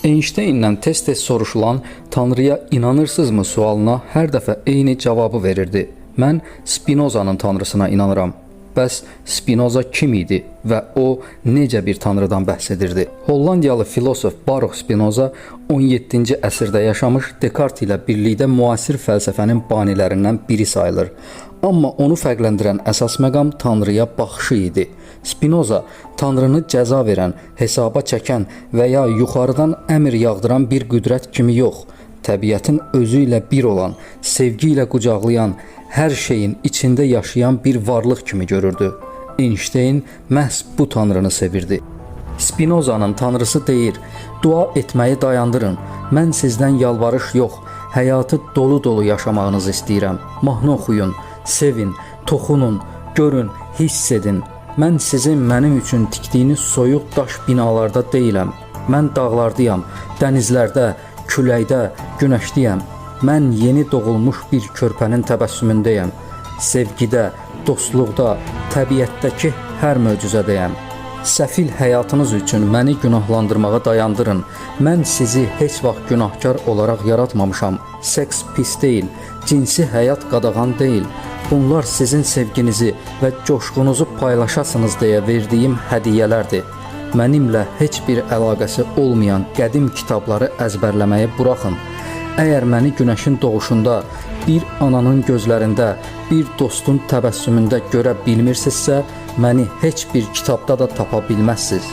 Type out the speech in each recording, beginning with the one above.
Einstein'dan tez-tez soruşulan Tanrıya inanırsınızmı sualına hər dəfə eyni cavabı verirdi. Mən Spinoza'nın tanrısına inanıram. Bəs Spinoza kim idi və o necə bir tanrıdan bəhs edirdi? Hollandiyalı filosof Baruch Spinoza 17-ci əsrdə yaşamış, Descartes ilə birlikdə müasir fəlsəfənin banilərindən biri sayılır. Amma onu fərqləndirən əsas məqam Tanrıya baxışı idi. Spinoza Tanrını cəza verən, hesaba çəkən və ya yuxarıdan əmr yağdıran bir qüdrət kimi yox, təbiətin özü ilə bir olan, sevgi ilə qucaqlayan, hər şeyin içində yaşayan bir varlıq kimi görürdü. Einstein məhz bu Tanrını sevirdi. Spinoza'nın tanrısı deyir, dua etməyi dayandırın, mən sizdən yalvarış yox, həyatı dolu-dolu yaşamağınızı istəyirəm. Mahnı oxuyun, sevin, toxunun, görün, hiss edin. Mən sizin mənim üçün tikdiyiniz soyuq daş binalarda deyiləm. Mən dağlardayam, dənizlərdə, küləkdə, günəşdəyəm. Mən yeni doğulmuş bir körpənin təbəssümündəyəm. Sevgidə, dostluqda, təbiətdəki hər möcüzədəyəm. Səfil həyatınız üçün məni günahlandırmağa dayandırın. Mən sizi heç vaxt günahkar olaraq yaratmamışam. Seks pis deyil, cinsi həyat qadağan deyil. Bunlar sizin sevginizi və coşqunuzu paylaşasınız deyə verdiyim hədiyyələrdir. Mənimlə heç bir əlaqəsi olmayan qədim kitabları əzbərləməyi buraxın. Əgər məni günəşin doğuşunda, bir ananın gözlərində, bir dostun təbəssümündə görə bilmirsinizsə, məni heç bir kitabda da tapa bilməzsiniz.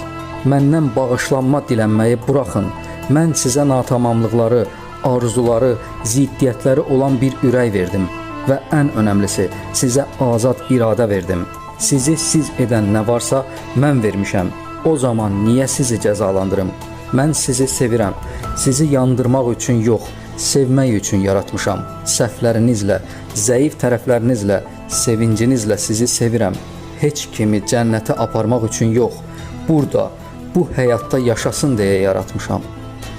Məndən bağışlanma dilənməyi buraxın. Mən sizə natamamlıqları, arzuları, ziddiyyətləri olan bir ürək verdim və ən önəmlisi, sizə azad iradə verdim. Sizi siz edən nə varsa mən vermişəm. O zaman niyə sizi cəzalandırım? Mən sizi sevirəm. Sizi yandırmaq üçün yox, sevmək üçün yaratmışam. Səhvlərinizlə, zəif tərəflərinizlə, sevincinizlə sizi sevirəm. Heç kimi cənnətə aparmaq üçün yox, burada, bu həyatda yaşasın deyə yaratmışam.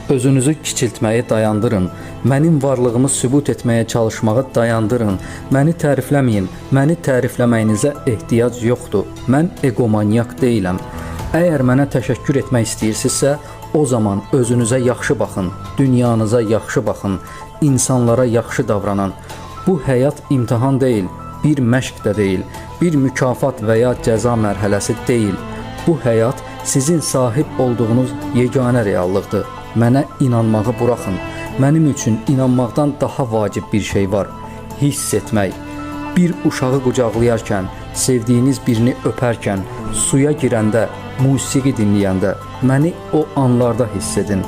Özünüzü kiçiltməyi dayandırın. Mənim varlığımı sübut etməyə çalışmağı dayandırın. Məni tərifləməyin. Məni tərifləməyinizə ehtiyac yoxdur. Mən egomanyak deyiləm. Əgər mənə təşəkkür etmək istəyirsinizsə, o zaman özünüzə yaxşı baxın, dünyanıza yaxşı baxın, insanlara yaxşı davranın. Bu həyat imtahan deyil, bir məşq də deyil, bir mükafat və ya cəza mərhələsi deyil. Bu həyat sizin sahib olduğunuz yeganə reallıqdır. Mənə inanmağı buraxın. Mənim üçün inanmaqdan daha vacib bir şey var. Hiss etmək. Bir uşağı qucaqlayarkən, sevdiyiniz birini öpərkən, suya girəndə, musiqi dinləyəndə, məni o anlarda hiss edin.